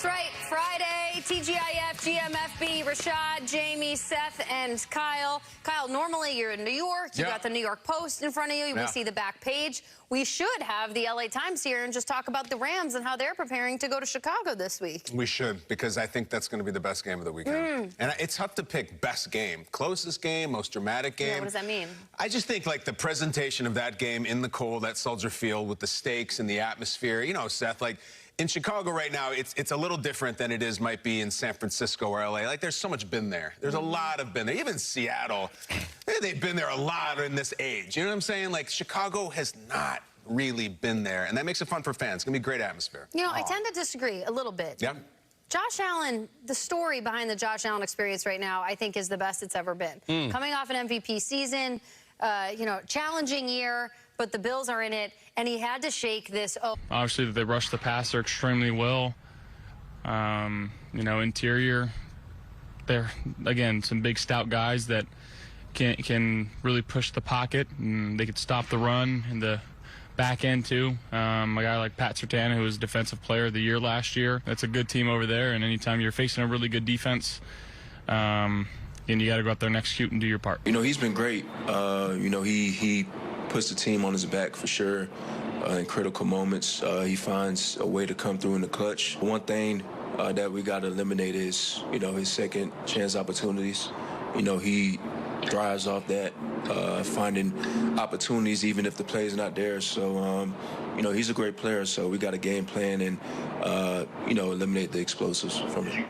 That's right. Friday, TGIF, GMFB, Rashad, Jamie, Seth, and Kyle. Kyle, normally you're in New York. You got the New York Post in front of you. We see the back page. We should have the LA Times here and just talk about the Rams and how they're preparing to go to Chicago this week. We should, because I think that's going to be the best game of the weekend. And it's tough to pick best game. Closest game, most dramatic game. Yeah, what does that mean? I just think, like, the presentation of that game in the cold at Soldier Field with the stakes and the atmosphere. You know, Seth, like, in Chicago right now, it's a little different than it might be in San Francisco or LA. Like, there's so much been there. There's a lot of been there. Even Seattle, they've been there a lot in this age. You know what I'm saying? Like, Chicago has not really been there, and that makes it fun for fans. It's going to be a great atmosphere. You know, I tend to disagree a little bit. Yeah. Josh Allen, the story behind the Josh Allen experience right now, I think is the best it's ever been. Coming off an MVP season, you know, challenging year, but the Bills are in it, and he had to shake this. Obviously, they rushed the passer extremely well. You know, interior, they're, again, some big, stout guys that can really push the pocket, and they could stop the run in the back end, too. A guy like Pat Surtain, who was Defensive Player of the Year last year. That's a good team over there, and anytime you're facing a really good defense, and you got to go out there and execute and do your part. You know, he's been great. You know, he puts the team on his back for sure in critical moments. He finds a way to come through in the clutch. One thing that we got to eliminate is, you know, his second chance opportunities. You know, he thrives off that, finding opportunities even if the play is not there. So, you know, he's a great player, so we got a game plan and, you know, eliminate the explosives from him.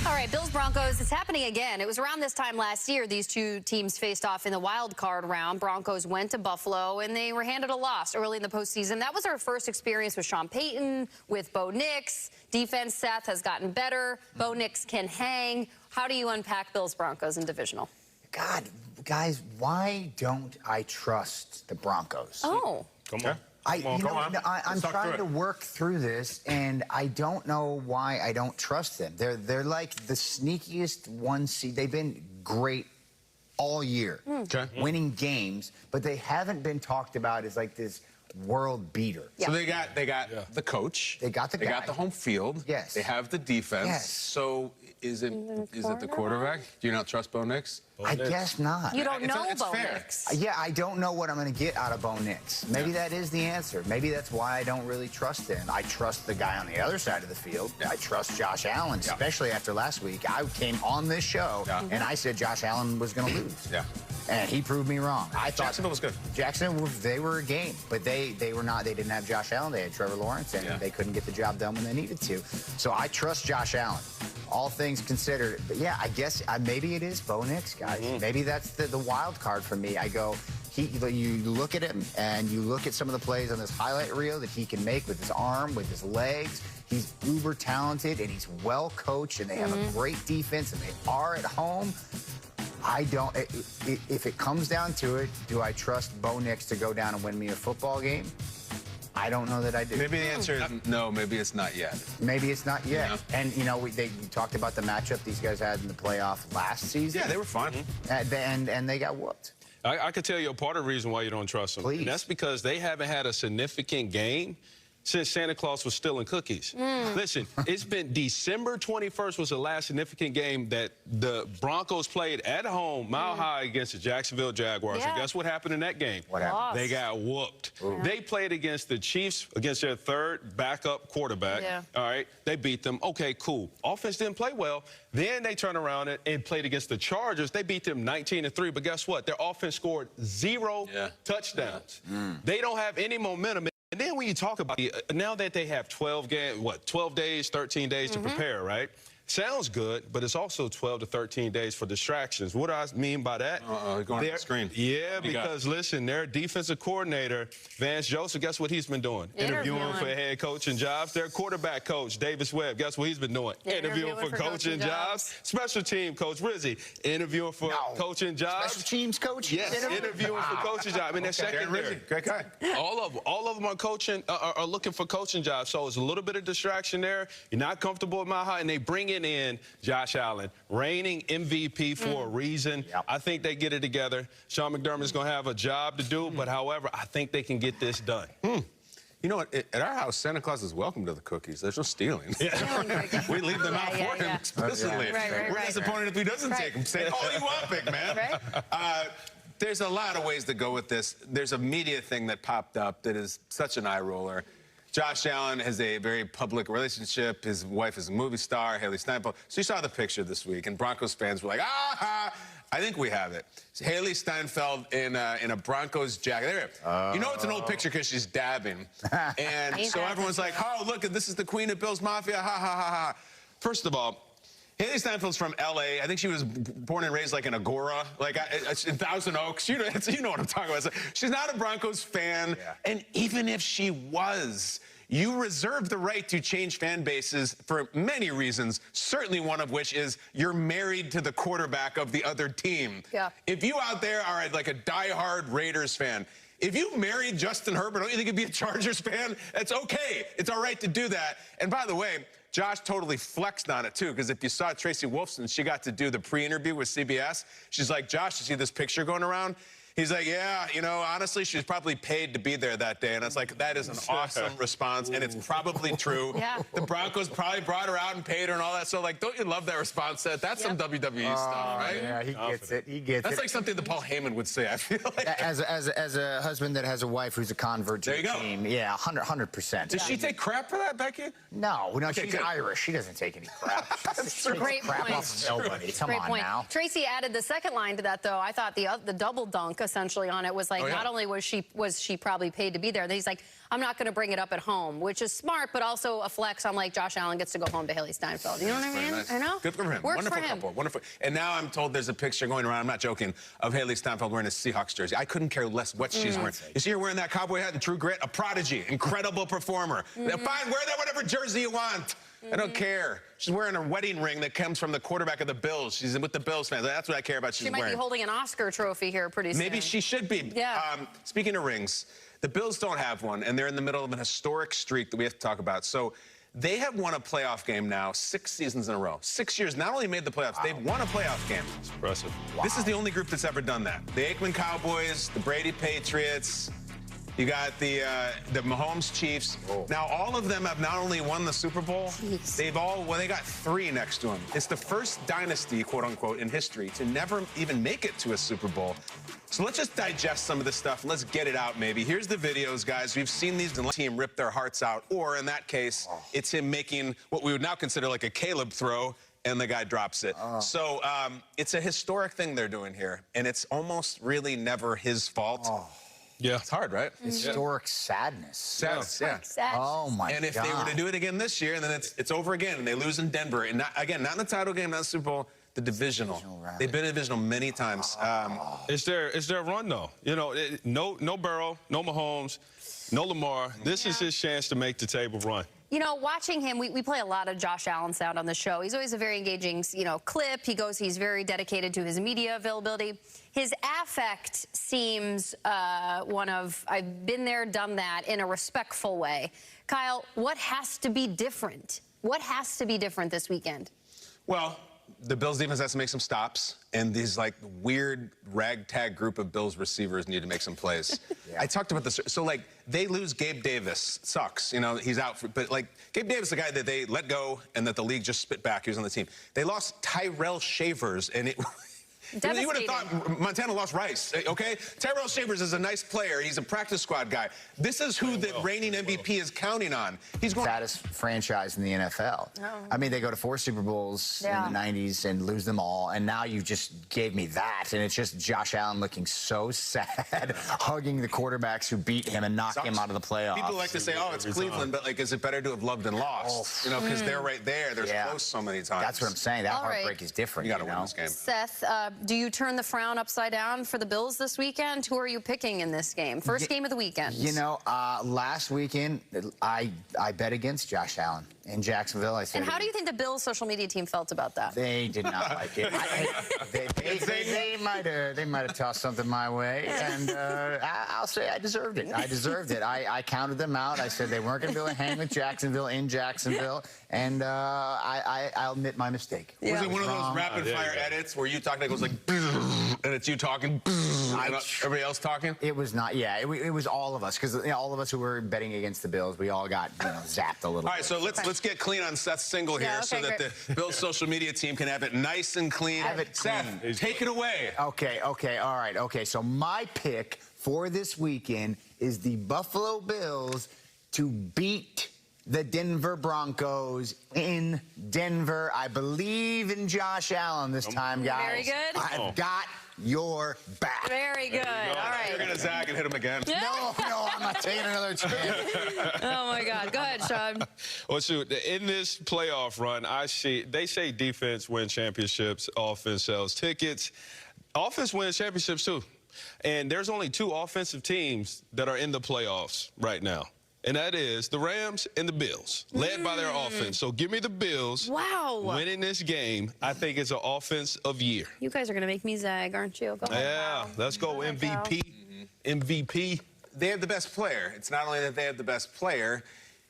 All right, Bills Broncos, it's happening again. It was around this time last year these two teams faced off in the wild card round. Broncos went to Buffalo, and they were handed a loss early in the postseason. That was our first experience with Sean Payton, with Bo Nix. Defense, Seth, has gotten better. Bo Nix can hang. How do you unpack Bills Broncos in divisional? God, guys, why don't I trust the Broncos? Oh. Come on. I'm trying to work through this, and I don't know why I don't trust them. They're like the sneakiest one seed. They've been great all year, winning games, but they haven't been talked about as like this world beater. So they got the coach. They got the home field. Yes. They have the defense. Yes. So is it the quarterback? Do you not trust Bo Nix? I guess not. You don't know it's Bo fair. Nix. Yeah, I don't know what I'm going to get out of Bo Nix. Maybe that is the answer. Maybe that's why I don't really trust him. I trust the guy on the other side of the field. I trust Josh Allen, especially after last week. I came on this show, and I said Josh Allen was going to lose. And he proved me wrong. I thought Jacksonville was good. Jacksonville, they were a game, but they were not. They didn't have Josh Allen. They had Trevor Lawrence, and they couldn't get the job done when they needed to. So I trust Josh Allen, all things considered. But yeah, I guess maybe it is Bo Nix, guys. Maybe that's the wild card for me. I go, you look at him, and you look at some of the plays on this highlight reel that he can make with his arm, with his legs. He's uber talented, and he's well coached, and they have a great defense, and they are at home. I don't. If it comes down to it, do I trust Bo Nix to go down and win me a football game? I don't know that I do. Maybe the answer is no. Maybe it's not yet. Maybe it's not yet. And, you know, we talked about the matchup these guys had in the playoff last season. Yeah, they were fun. And they got whooped. I could tell you a part of the reason why you don't trust them. Please. And that's because they haven't had a significant game since Santa Claus was stealing cookies. Listen, it's been December 21st was the last significant game that the Broncos played at home, Mile High, against the Jacksonville Jaguars. And guess what happened in that game? What happened? They got whooped. They played against the Chiefs, against their third backup quarterback. All right, they beat them. Okay, cool. Offense didn't play well. Then they turned around and played against the Chargers. They beat them 19-3. But guess what? Their offense scored 0 touchdowns. They don't have any momentum. And then when you talk about now that they have 12 days, 13 days to prepare, right? Sounds good, but it's also 12 to 13 days for distractions. What do I mean by that? Going on the screen. Yeah, because listen, their defensive coordinator, Vance Joseph, guess what he's been doing? Interviewing for head coaching jobs. Their quarterback coach, Davis Webb, guess what he's been doing? Interviewing for coaching jobs. Special team coach Rizzy, interviewing for coaching jobs. Special teams coach? Yes, interviewing for coaching jobs. I mean, they're secondary. Great guy. All of them are coaching, are looking for coaching jobs. So it's a little bit of distraction there. You're not comfortable with Mile High, and they bring in Josh Allen, reigning MVP for a reason. I think they get it together. Sean McDermott's going to have a job to do, but however, I think they can get this done. You know what? At our house, Santa Claus is welcome to the cookies. There's no stealing. We leave them out for him explicitly. We're disappointed if he doesn't take them. Say all you want, big man. There's a lot of ways to go with this. There's a media thing that popped up that is such an eye roller. Josh Allen has a very public relationship. His wife is a movie star, Haley Steinfeld. So you saw the picture this week, and Broncos fans were like, ah, I think we have it. It's Haley Steinfeld in a Broncos jacket. There. You know it's an old picture because she's dabbing. And so everyone's like, oh, look, this is the queen of Bills Mafia, ha, ha, ha, ha. First of all, Haley Steinfeld's from L.A. I think she was born and raised like in Agora, like in Thousand Oaks. You know what I'm talking about. So she's not a Broncos fan. And even if she was, you reserve the right to change fan bases for many reasons, certainly one of which is you're married to the quarterback of the other team. If you out there are like a diehard Raiders fan, if you married Justin Herbert, don't you think you'd be a Chargers fan? It's okay. It's all right to do that. And by the way, Josh totally flexed on it, too, because if you saw Tracy Wolfson, she got to do the pre-interview with CBS. She's like, Josh, you see this picture going around? He's like, yeah, you know, honestly, she was probably paid to be there that day. And it's like, that is an awesome response, and it's probably true. The Broncos probably brought her out and paid her and all that. So, like, don't you love that response? That's some WWE stuff, right? Yeah, he gets it. He gets it. That's like something that Paul Heyman would say, I feel like. As a husband that has a wife who's a convert to the team, yeah, 100%. Does she take crap for that, Becky? No, she's Irish. She doesn't take any crap. She Great crap point. off of nobody. Come Great on point. now. Tracy added the second line to that, though. I thought the double dunk essentially on it was like, not only was she probably paid to be there, he's like, I'm not going to bring it up at home, which is smart, but also a flex on like Josh Allen gets to go home to Haley Steinfeld. You know what I mean? Nice. I know. Good for him. Works Wonderful for him. couple. Wonderful. And now I'm told there's a picture going around, I'm not joking, of Haley Steinfeld wearing a Seahawks jersey. I couldn't care less what she's wearing. You see her wearing that cowboy hat and True Grit? A prodigy. Incredible performer. Fine, wear that whatever jersey you want. I don't care. She's wearing a wedding ring that comes from the quarterback of the Bills. She's with the Bills fans. That's what I care about. She might be holding an Oscar trophy here pretty soon. Maybe she should be. Speaking of rings, the Bills don't have one, and they're in the middle of an historic streak that we have to talk about. So they have won a playoff game now 6 seasons in a row. 6 years, not only made the playoffs, they've won a playoff game. It's impressive. This is the only group that's ever done that. The Aikman Cowboys, the Brady Patriots, you got the Mahomes Chiefs. Now, all of them have not only won the Super Bowl, they got 3 next to them. It's the first dynasty, quote unquote, in history to never even make it to a Super Bowl. So let's just digest some of this stuff. Let's get it out, maybe. Here's the videos, guys. We've seen these team rip their hearts out, or in that case, it's him making what we would now consider like a Caleb throw, and the guy drops it. So it's a historic thing they're doing here, and it's almost really never his fault. Yeah. It's hard, right? Historic sadness. Sadness, Oh, my God. And if they were to do it again this year, then it's over again, and they lose in Denver. And not in the title game, not the Super Bowl, the divisional. They've been in divisional many times. It's their run, though. You know, no Burrow, no Mahomes, no Lamar. This is his chance to make the table run. You know, watching him, we play a lot of Josh Allen sound on the show. He's always a very engaging, clip. He's very dedicated to his media availability. His affect seems one of, I've been there, done that, in a respectful way. Kyle, what has to be different? What has to be different this weekend? Well, the Bills defense has to make some stops, and these like weird ragtag group of Bills receivers need to make some plays. I talked about this. So like they lose Gabe Davis. Sucks, he's out. But like Gabe Davis, the guy that they let go and that the league just spit back. He was on the team. They lost Tyrell Shavers, and it. You would have thought Montana lost Rice, okay? Tyrell Shavers is a nice player. He's a practice squad guy. This is who the reigning MVP is counting on. He's going saddest franchise in the NFL. I mean, they go to 4 Super Bowls in the 90s and lose them all, and now you just gave me that, and it's just Josh Allen looking so sad, hugging the quarterbacks who beat him and knock him out of the playoffs. People like to say, oh, it's Cleveland, but like, is it better to have loved than lost? Because they're right there. They're close so many times. That's what I'm saying. That heartbreak is different. You got to win this game. Seth, do you turn the frown upside down for the Bills this weekend? Who are you picking in this game? First game of the weekend. Last weekend, I bet against Josh Allen in Jacksonville. I said. And how do you think the Bills social media team felt about that? They did not like it. They They might have tossed something my way, and I'll say I deserved it. I deserved it. I counted them out. I said they weren't going to be able to hang with Jacksonville in Jacksonville, and I'll admit my mistake. Was it one of those rapid-fire edits where you talk and it goes like, and it's you talking, and everybody else talking? It was not. Yeah, it was all of us, because all of us who were betting against the Bills, we all got zapped a little. All right, so let's get clean on Seth's single here, so that the Bills social media team can have it nice and clean. Have it Seth, clean. take it away. Okay, all right. Okay, so my pick for this weekend is the Buffalo Bills to beat the Denver Broncos in Denver. I believe in Josh Allen this time, guys. Very good. I've got your back. Very good. All right. You're going to zag and hit him again. No, I'm not taking another chance. Oh, my God. Go ahead, Sean. Well, shoot, in this playoff run, they say defense wins championships, offense sells tickets. Offense wins championships, too. And there's only 2 offensive teams that are in the playoffs right now. And that is the Rams and the Bills, led by their offense. So give me the Bills. Wow. Winning this game, I think it's an offense of year. You guys are going to make me zag, aren't you? Go ahead. Yeah, let's go MVP. MVP. They have the best player. It's not only that they have the best player,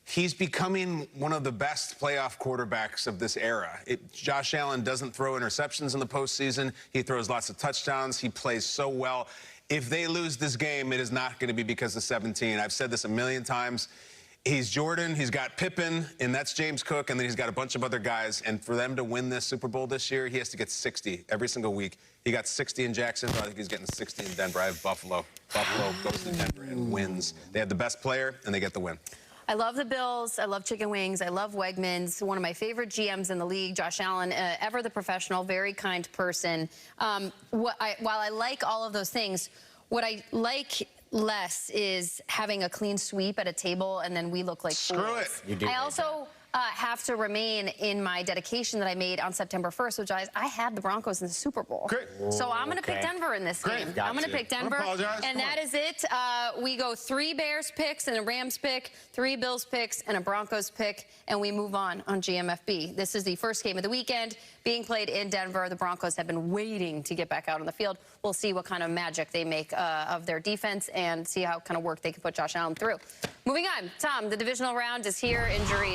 he's becoming one of the best playoff quarterbacks of this era. Josh Allen doesn't throw interceptions in the postseason. He throws lots of touchdowns. He plays so well. If they lose this game, it is not going to be because of 17. I've said this a million times. He's Jordan, he's got Pippen, and that's James Cook, and then he's got a bunch of other guys. And for them to win this Super Bowl this year, he has to get 60 every single week. He got 60 in Jacksonville. I think he's getting 60 in Denver. I have Buffalo. Buffalo goes to Denver and wins. They have the best player, and they get the win. I love the Bills. I love chicken wings. I love Wegmans. One of my favorite GMs in the league, Josh Allen, ever the professional, very kind person. While I like all of those things, what I like less is having a clean sweep at a table and then we look like Screw fools. it. I also have to remain in my dedication that I made on September 1st, which I had the Broncos in the Super Bowl. Great. So I'm going to pick Denver in this game. I'm going to pick Denver. And that is it. We go 3 Bears picks and a Rams pick, 3 Bills picks and a Broncos pick, and we move on GMFB. This is the first game of the weekend being played in Denver. The Broncos have been waiting to get back out on the field. We'll see what kind of magic they make of their defense and see how kind of work they can put Josh Allen through. Moving on, Tom, the divisional round is here. Injury